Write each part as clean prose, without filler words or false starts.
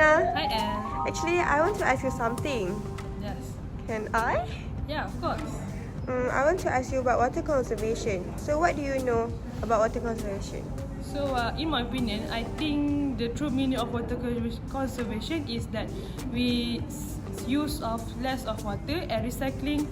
Safina. Hi, Anne. Actually, I want to ask you something. Yes. Can I? Yeah, of course. I want to ask you about water conservation. So what do you know about water conservation? So, in my opinion, I think the true meaning of water conservation is that we use of less of water and recycling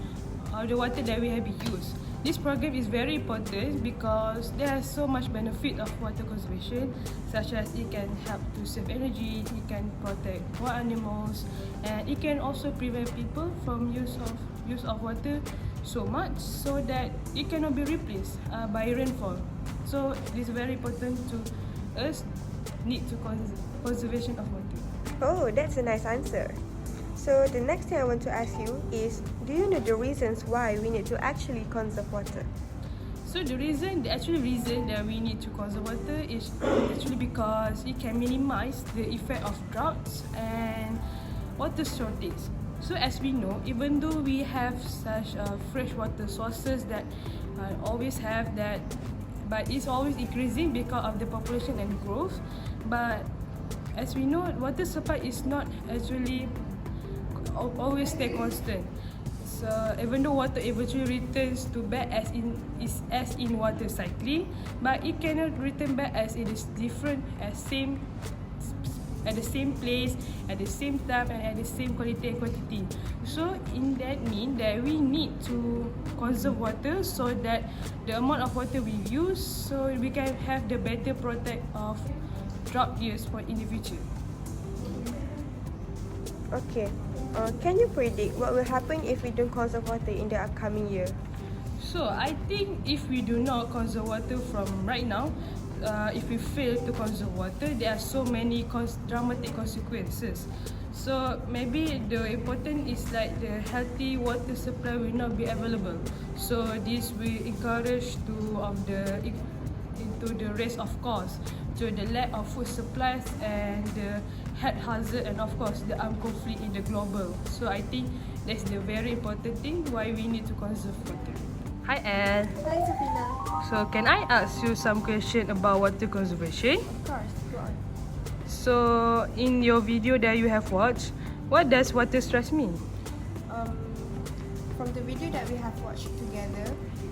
the water that we have used. This program is very important because there is so much benefit of water conservation, such as it can help to save energy, it can protect wild animals, and it can also prevent people from use of water so much so that it cannot be replaced by rainfall. So it is very important to us need to conservation of water. Oh, that's a nice answer. So the next thing I want to ask you is, do you know the reasons why we need to actually conserve water? So the actual reason that we need to conserve water is actually because it can minimize the effect of droughts and water shortage. So as we know, even though we have such freshwater sources that always have that, but it's always increasing because of the population and growth. But as we know, water supply is not actually always stay constant. So even though water eventually returns to back as in water cycling, but it cannot return back as it is different at the same place, at the same time, and at the same quality and quantity. So in that mean that we need to conserve water so that the amount of water we use, so we can have the better protect of drought years for in the future. Okay. Can you predict what will happen if we don't conserve water in the upcoming year? So I think if we do not conserve water from right now, if we fail to conserve water, there are so many dramatic consequences. So maybe the important is like the healthy water supply will not be available. So this will encourage into the race of course, to the lack of food supplies and the health hazard, and of course the armed conflict in the global. So I think that's the very important thing why we need to conserve water. Hi, Anne. Hi, Safina. So can I ask you some question about water conservation? Of course, go on. So in your video that you have watched, what does water stress mean? From the video that we have watched together,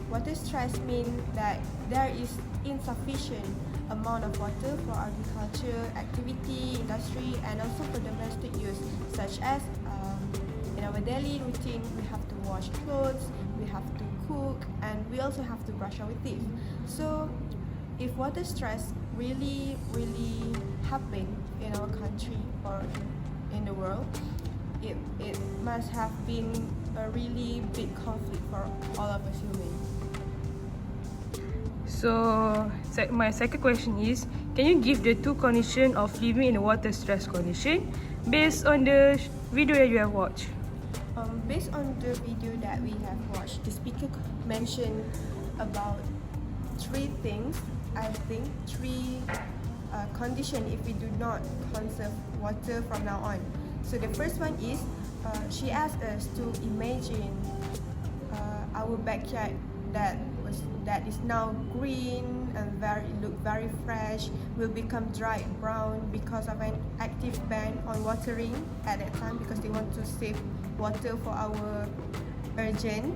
water stress means that there is insufficient amount of water for agriculture, activity, industry, and also for domestic use, such as in our daily routine, we have to wash clothes, we have to cook, and we also have to brush our teeth. So if water stress really happen in our country or in the world, it must have been a really big conflict for all of us humans. So my second question is, can you give the two conditions of living in a water stress condition based on the video that you have watched? Based on the video that we have watched, the speaker mentioned about three things. I think three conditions if we do not conserve water from now on. So the first one is she asked us to imagine our backyard that is now green and look very fresh will become dry brown because of an active ban on watering at that time, because they want to save water for our urgent.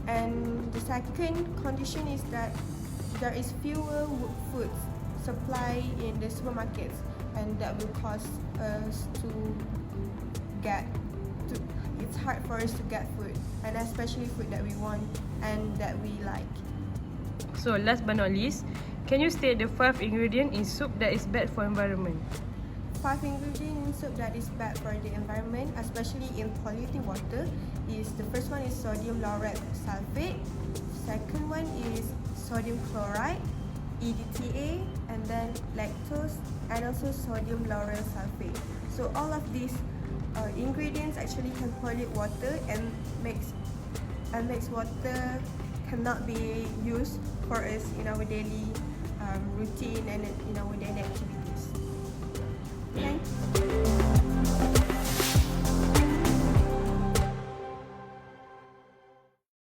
And the second condition is that there is fewer food supply in the supermarkets, and that will cause us it's hard for us to get food, and especially food that we want and that we like. So last but not least, can you state the 5 ingredients in soup that is bad for environment? 5 ingredients in soup that is bad for the environment, especially in polluting water, is the first one is sodium lauryl sulfate, second one is sodium chloride, EDTA, and then lactose, and also sodium lauryl sulfate. So all of these ingredients actually can pollute water and makes water cannot be used for us in our daily routine and in our daily activities. Thank you.